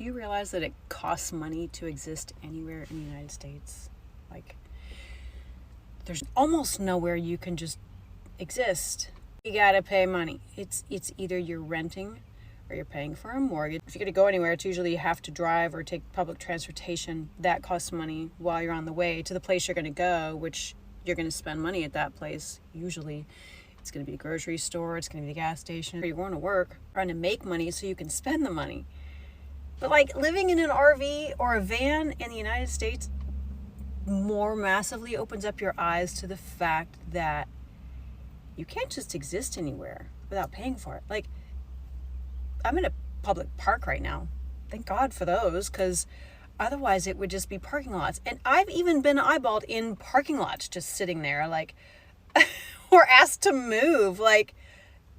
Do you realize that it costs money to exist anywhere in the United States? Like, there's almost nowhere you can just exist. You gotta pay money. It's either you're renting or you're paying for a mortgage. If you're gonna go anywhere, it's usually you have to drive or take public transportation. That costs money while you're on the way to the place you're gonna go, which you're gonna spend money at that place. Usually it's gonna be a grocery store, it's gonna be the gas station, or you're going to work, trying to make money so you can spend the money. But like living in an RV or a van in the United States more massively opens up your eyes to the fact that you can't just exist anywhere without paying for it. Like, I'm in a public park right now. Thank God for those, because otherwise it would just be parking lots. And I've even been eyeballed in parking lots just sitting there, like, or asked to move, like,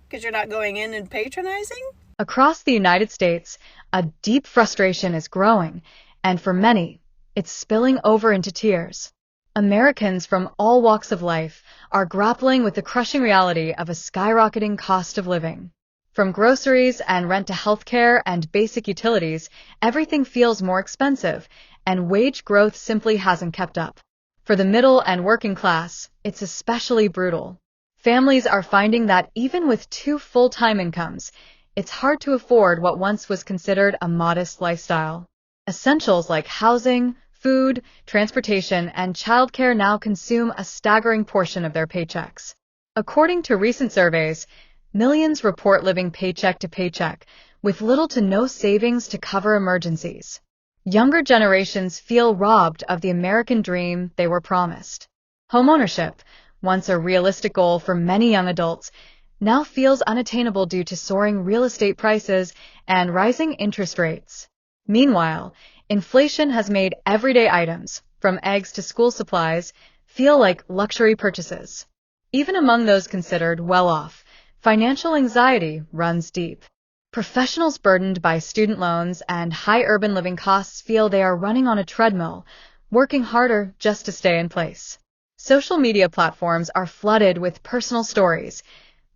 because you're not going in and patronizing. Across the United States, a deep frustration is growing, and for many, it's spilling over into tears. Americans from all walks of life are grappling with the crushing reality of a skyrocketing cost of living. From groceries and rent to healthcare and basic utilities, everything feels more expensive, and wage growth simply hasn't kept up. For the middle and working class, it's especially brutal. Families are finding that even with 2 full-time incomes, it's hard to afford what once was considered a modest lifestyle. Essentials like housing, food, transportation, and childcare now consume a staggering portion of their paychecks. According to recent surveys, millions report living paycheck to paycheck, with little to no savings to cover emergencies. Younger generations feel robbed of the American dream they were promised. Homeownership, once a realistic goal for many young adults, now feels unattainable due to soaring real estate prices and rising interest rates. Meanwhile, inflation has made everyday items, from eggs to school supplies, feel like luxury purchases. Even among those considered well-off, financial anxiety runs deep. Professionals burdened by student loans and high urban living costs feel they are running on a treadmill, working harder just to stay in place. Social media platforms are flooded with personal stories,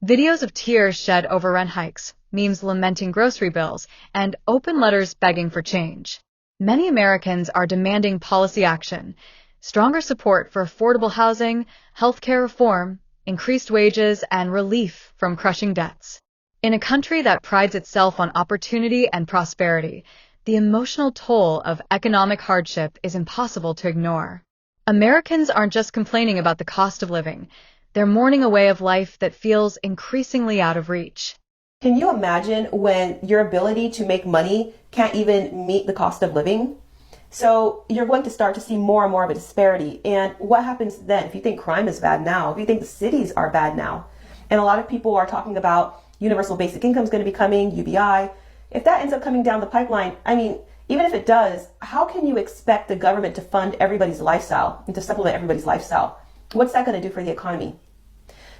videos of tears shed over rent hikes, memes lamenting grocery bills, and open letters begging for change. Many Americans are demanding policy action, stronger support for affordable housing, healthcare reform, increased wages, and relief from crushing debts. In a country that prides itself on opportunity and prosperity, the emotional toll of economic hardship is impossible to ignore. Americans aren't just complaining about the cost of living. They're mourning a way of life that feels increasingly out of reach. Can you imagine when your ability to make money can't even meet the cost of living? So you're going to start to see more and more of a disparity. And what happens then? If you think crime is bad now, if you think the cities are bad now, and a lot of people are talking about universal basic income is going to be coming, UBI. If that ends up coming down the pipeline, I mean, even if it does, how can you expect the government to fund everybody's lifestyle and to supplement everybody's lifestyle? What's that going to do for the economy?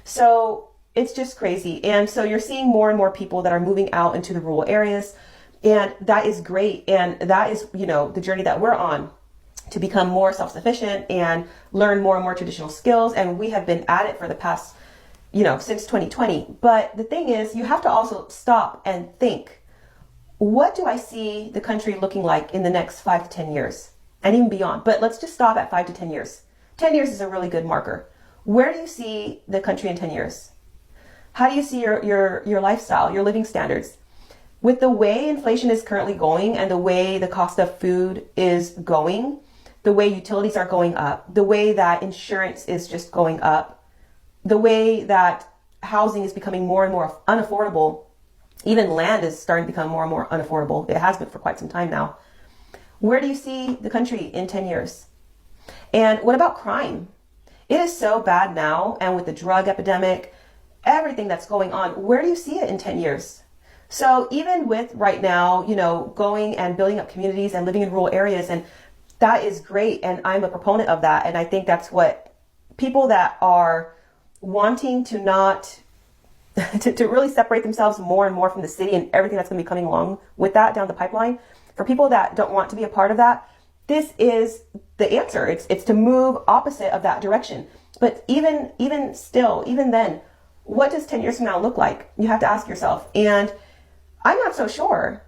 So it's just crazy. And so you're seeing more and more people that are moving out into the rural areas. And that is great. And that is, the journey that we're on to become more self-sufficient and learn more and more traditional skills. And we have been at it for the past, since 2020. But the thing is, you have to also stop and think, what do I see the country looking like in the next 5 to 10 years and even beyond? But let's just stop at 5 to 10 years. 10 years is a really good marker. Where do you see the country in 10 years? How do you see your lifestyle, your living standards? With the way inflation is currently going and the way the cost of food is going, the way utilities are going up, the way that insurance is just going up, the way that housing is becoming more and more unaffordable, even land is starting to become more and more unaffordable. It has been for quite some time now. Where do you see the country in 10 years? And what about crime? It is so bad now, and with the drug epidemic, everything that's going on, where do you see it in 10 years? So even with right now, going and building up communities and living in rural areas, and that is great, and I'm a proponent of that, and I think that's what people that are wanting to not, to really separate themselves more and more from the city and everything that's going to be coming along with that down the pipeline, for people that don't want to be a part of that, this is the answer. It's to move opposite of that direction. But even then, what does 10 years from now look like? You have to ask yourself. And I'm not so sure.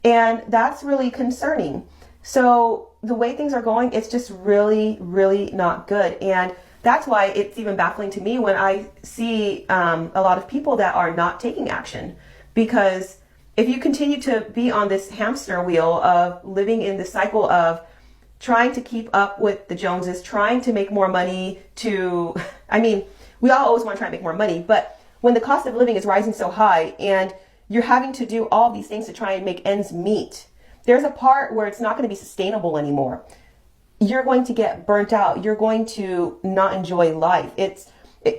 And that's really concerning. So the way things are going, it's just really, really not good. And that's why it's even baffling to me when I see a lot of people that are not taking action. Because if you continue to be on this hamster wheel of living in the cycle of trying to keep up with the Joneses, trying to make more money I mean, we all always want to try and make more money, but when the cost of living is rising so high and you're having to do all these things to try and make ends meet, there's a part where it's not going to be sustainable anymore. You're going to get burnt out. You're going to not enjoy life.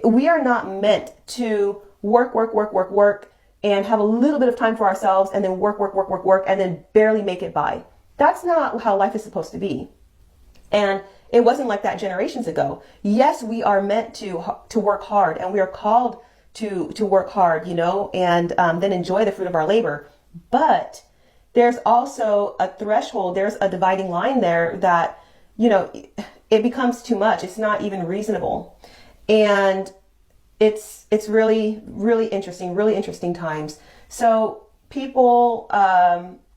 We are not meant to work, and have a little bit of time for ourselves and then work, and then barely make it by. That's not how life is supposed to be. And it wasn't like that generations ago. Yes, we are meant to work hard, and we are called to work hard, and then enjoy the fruit of our labor. But there's also a threshold, there's a dividing line there that, it becomes too much. It's not even reasonable. And it's really, really interesting times. So people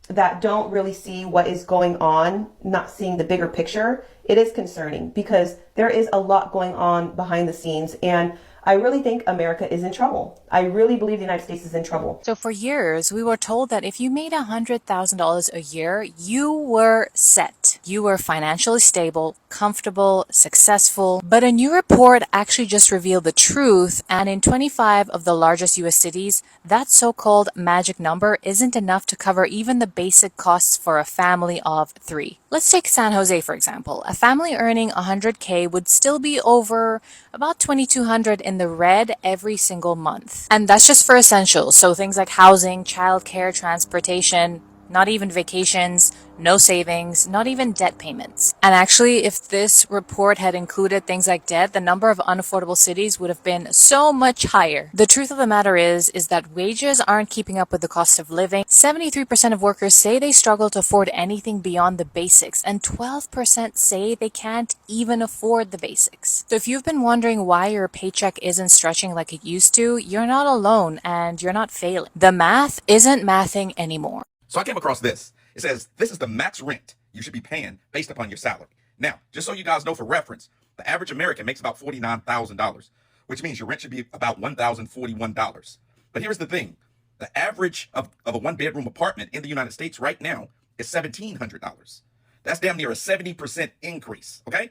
that don't really see what is going on, not seeing the bigger picture, it is concerning because there is a lot going on behind the scenes. And I really think America is in trouble. I really believe the United States is in trouble. So for years, we were told that if you made $100,000 a year, you were set. You were financially stable, comfortable, successful. But a new report actually just revealed the truth. And in 25 of the largest US cities, that so-called magic number isn't enough to cover even the basic costs for a family of 3. Let's take San Jose, for example. A family earning $100K would still be over about $2,200 in the red every single month. And that's just for essentials. So things like housing, childcare, transportation, not even vacations, no savings, not even debt payments. And actually, if this report had included things like debt, the number of unaffordable cities would have been so much higher. The truth of the matter is that wages aren't keeping up with the cost of living. 73% of workers say they struggle to afford anything beyond the basics, and 12% say they can't even afford the basics. So if you've been wondering why your paycheck isn't stretching like it used to, you're not alone and you're not failing. The math isn't mathing anymore. So I came across this. It says, this is the max rent you should be paying based upon your salary. Now, just so you guys know for reference, the average American makes about $49,000, which means your rent should be about $1,041. But here's the thing. The average of a one-bedroom apartment in the United States right now is $1,700. That's damn near a 70% increase, okay?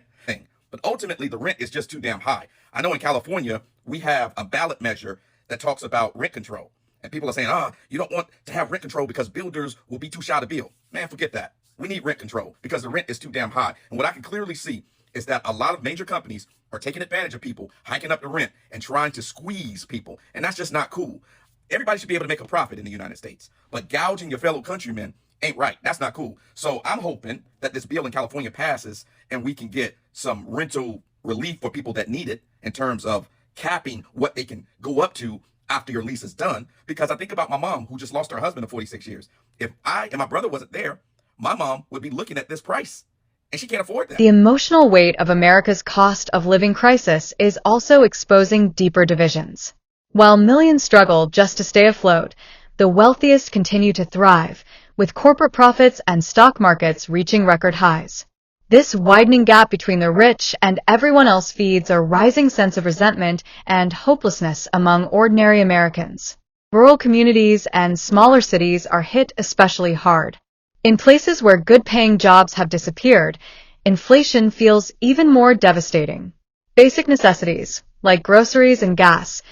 But ultimately, the rent is just too damn high. I know in California, we have a ballot measure that talks about rent control. And people are saying, you don't want to have rent control because builders will be too shy to build. Man, forget that. We need rent control because the rent is too damn high. And what I can clearly see is that a lot of major companies are taking advantage of people, hiking up the rent and trying to squeeze people. And that's just not cool. Everybody should be able to make a profit in the United States. But gouging your fellow countrymen ain't right. That's not cool. So I'm hoping that this bill in California passes and we can get some rental relief for people that need it in terms of capping what they can go up to after your lease is done, because I think about my mom who just lost her husband of 46 years. If I and my brother wasn't there, my mom would be looking at this price and she can't afford that. The emotional weight of America's cost of living crisis is also exposing deeper divisions. While millions struggle just to stay afloat, the wealthiest continue to thrive, with corporate profits and stock markets reaching record highs. This widening gap between the rich and everyone else feeds a rising sense of resentment and hopelessness among ordinary Americans. Rural communities and smaller cities are hit especially hard. In places where good-paying jobs have disappeared, inflation feels even more devastating. Basic necessities, like groceries and gas,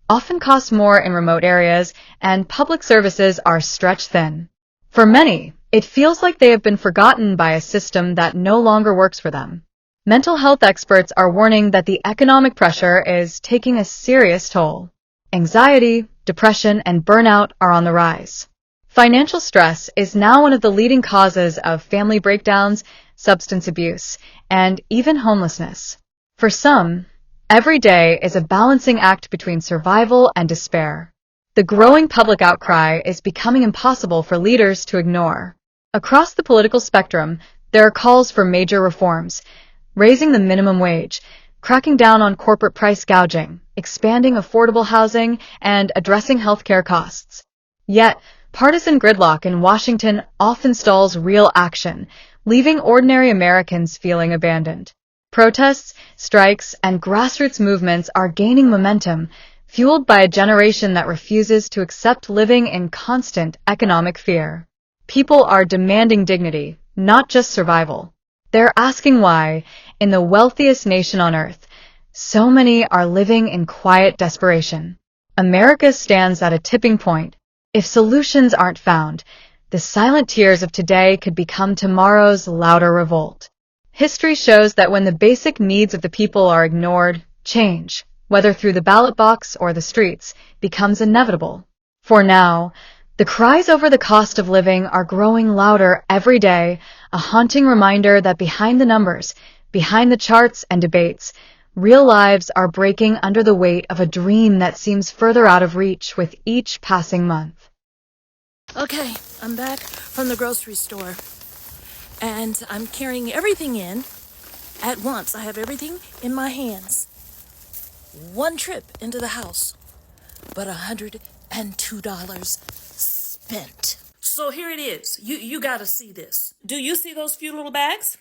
often cost more in remote areas, and public services are stretched thin. For many, it feels like they have been forgotten by a system that no longer works for them. Mental health experts are warning that the economic pressure is taking a serious toll. Anxiety, depression, and burnout are on the rise. Financial stress is now one of the leading causes of family breakdowns, substance abuse, and even homelessness. For some, every day is a balancing act between survival and despair. The growing public outcry is becoming impossible for leaders to ignore. Across the political spectrum, there are calls for major reforms, raising the minimum wage, cracking down on corporate price gouging, expanding affordable housing, and addressing healthcare costs. Yet, partisan gridlock in Washington often stalls real action, leaving ordinary Americans feeling abandoned. Protests, strikes, and grassroots movements are gaining momentum, fueled by a generation that refuses to accept living in constant economic fear. People are demanding dignity, not just survival. They're asking why, in the wealthiest nation on earth, so many are living in quiet desperation. America stands at a tipping point. If solutions aren't found, the silent tears of today could become tomorrow's louder revolt. History shows that when the basic needs of the people are ignored, change, whether through the ballot box or the streets, becomes inevitable. For now, the cries over the cost of living are growing louder every day, a haunting reminder that behind the numbers, behind the charts and debates, real lives are breaking under the weight of a dream that seems further out of reach with each passing month. Okay, I'm back from the grocery store, and I'm carrying everything in at once. I have everything in my hands. One trip into the house, but $102 spent. So here it is. You gotta see this. Do you see those few little bags?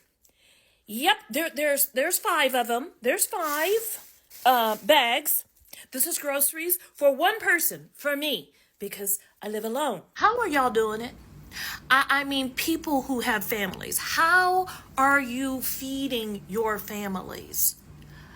Yep, there's 5 of them. There's 5 bags. This is groceries for one person, for me, because I live alone. How are y'all doing it? I mean, people who have families. How are you feeding your families?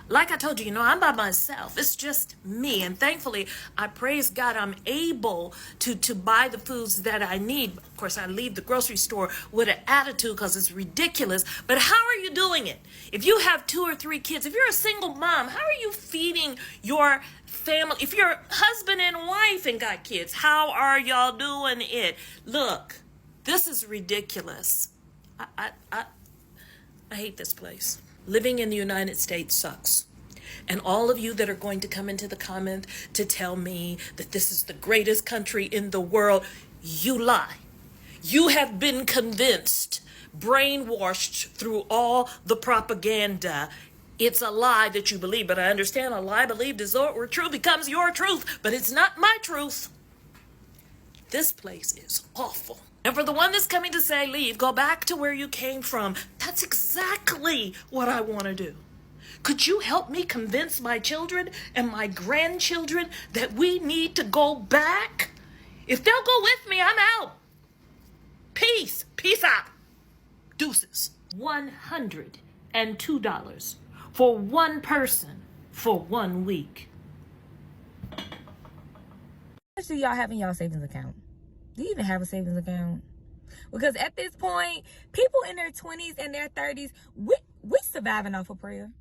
Like I told you, I'm by myself. It's just me. And thankfully, I praise God I'm able to buy the foods that I need. Of course, I leave the grocery store with an attitude because it's ridiculous. But how are you doing it? If you have 2 or 3 kids, if you're a single mom, how are you feeding your family? If you're husband and wife and got kids, how are y'all doing it? Look, this is ridiculous. I hate this place. Living in the United States sucks. And all of you that are going to come into the comment to tell me that this is the greatest country in the world, you lie. You have been convinced, brainwashed through all the propaganda. It's a lie that you believe, but I understand a lie believed as though it were true becomes your truth, but it's not my truth. This place is awful. And for the one that's coming to say, leave, go back to where you came from, that's exactly what I want to do. Could you help me convince my children and my grandchildren that we need to go back? If they'll go with me, I'm out. Peace. Peace out. Deuces. $102 for one person for 1 week. How much do y'all have in y'all savings account? Do you even have a savings account? Because at this point, people in their 20s and their 30s, we surviving off of prayer.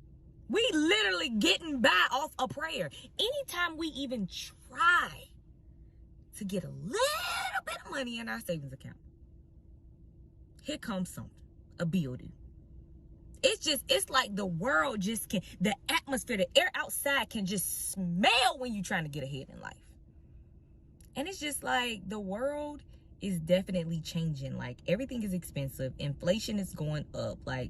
We literally getting by off a prayer. Anytime we even try to get a little bit of money in our savings account, here comes something, a building. It's like the world just can, the atmosphere, the air outside can just smell when you're trying to get ahead in life. And it's just like the world is definitely changing. Like everything is expensive. Inflation is going up. Like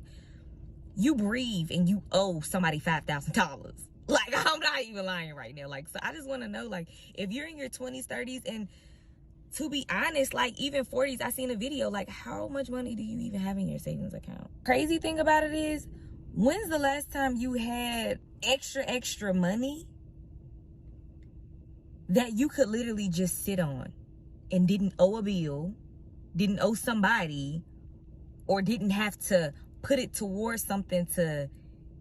you breathe and you owe somebody $5,000. Like I'm not even lying right now. Like, so I just want to know, like, if you're in your 20s, 30s, and to be honest, like even 40s, I seen a video, like how much money do you even have in your savings account? Crazy thing about it is, when's the last time you had extra money that you could literally just sit on and didn't owe a bill, didn't owe somebody, or didn't have to put it towards something to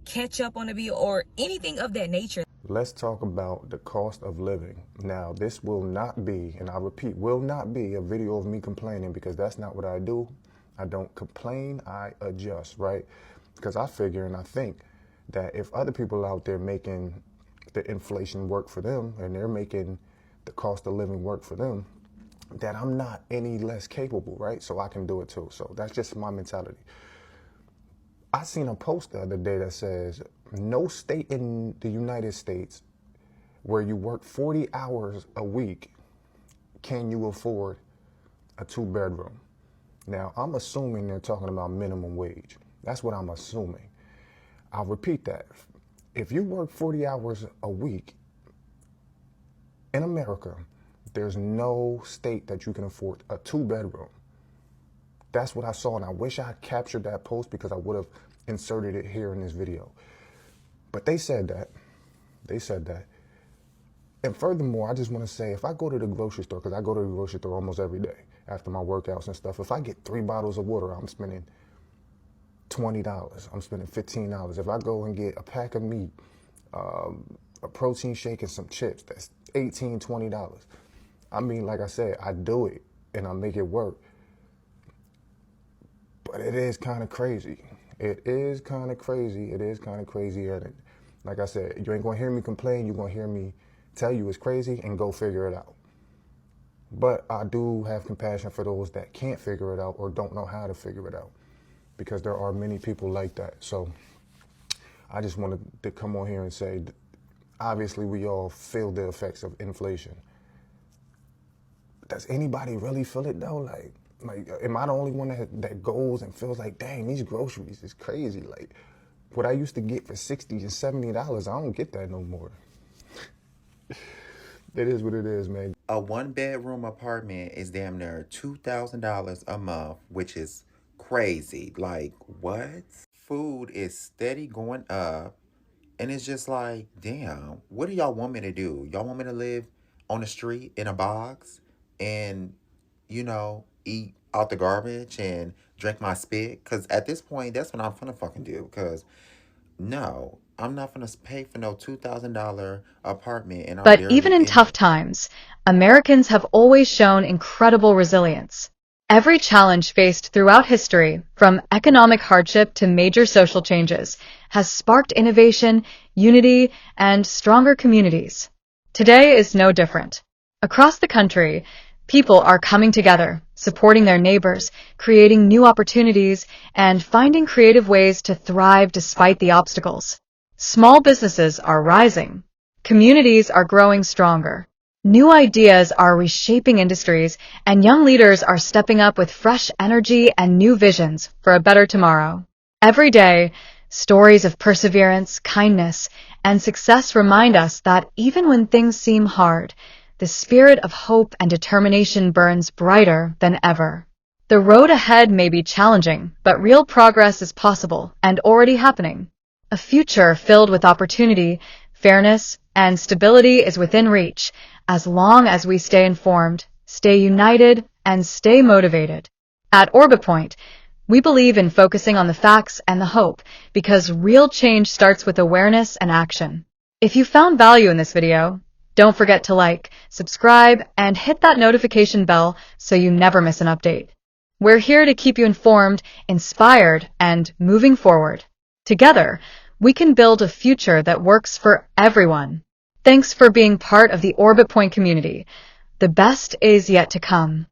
catch up on a bill or anything of that nature? Let's talk about the cost of living. Now, this will not be, and I repeat, will not be a video of me complaining, because that's not what I do. I don't complain, I adjust, right? Because I figure and I think that if other people out there making the inflation work for them and they're making the cost of living work for them, that I'm not any less capable, right? So I can do it too. So that's just my mentality. I seen a post the other day that says, no state in the United States where you work 40 hours a week can you afford a 2-bedroom. Now, I'm assuming they're talking about minimum wage. That's what I'm assuming. I'll repeat that. If you work 40 hours a week in America, There's no state that you can afford a 2-bedroom. That's what I saw, and I wish I had captured that post because I would have inserted it here in this video. But they said that. They said that. And furthermore, I just want to say, if I go to the grocery store, because I go to the grocery store almost every day after my workouts and stuff, if I get 3 bottles of water, I'm spending $20. I'm spending $15. If I go and get a pack of meat, a protein shake and some chips, that's $18, $20. I mean, like I said, I do it and I make it work. But it is kind of crazy. It is kind of crazy. It is kind of crazy. And like I said, you ain't going to hear me complain. You're going to hear me tell you it's crazy and go figure it out. But I do have compassion for those that can't figure it out or don't know how to figure it out, because there are many people like that. So I just wanted to come on here and say, obviously we all feel the effects of inflation. Does anybody really feel it though? Like, am I the only one that goes and feels like, dang, these groceries is crazy? Like, what I used to get for $60 and $70, I don't get that no more. It is what it is, man. A 1-bedroom apartment is damn near $2,000 a month, which is crazy. Like, what? Food is steady going up, and it's just like, damn, what do y'all want me to do? Y'all want me to live on the street in a box and, you know, eat out the garbage and drink my spit? Because at this point, that's what I'm finna fucking do. Because, no, I'm not finna pay for no $2,000 apartment. And But even in tough times, Americans have always shown incredible resilience. Every challenge faced throughout history, from economic hardship to major social changes, has sparked innovation, unity, and stronger communities. Today is no different. Across the country, people are coming together, supporting their neighbors, creating new opportunities, and finding creative ways to thrive despite the obstacles. Small businesses are rising. Communities are growing stronger. New ideas are reshaping industries, and young leaders are stepping up with fresh energy and new visions for a better tomorrow. Every day, stories of perseverance, kindness, and success remind us that even when things seem hard, the spirit of hope and determination burns brighter than ever. The road ahead may be challenging, but real progress is possible and already happening. A future filled with opportunity, fairness, and stability is within reach, as long as we stay informed, stay united, and stay motivated. At Orbit Point, we believe in focusing on the facts and the hope, because real change starts with awareness and action. If you found value in this video, don't forget to like, subscribe, and hit that notification bell so you never miss an update. We're here to keep you informed, inspired, and moving forward. Together, we can build a future that works for everyone. Thanks for being part of the Orbit Point community. The best is yet to come.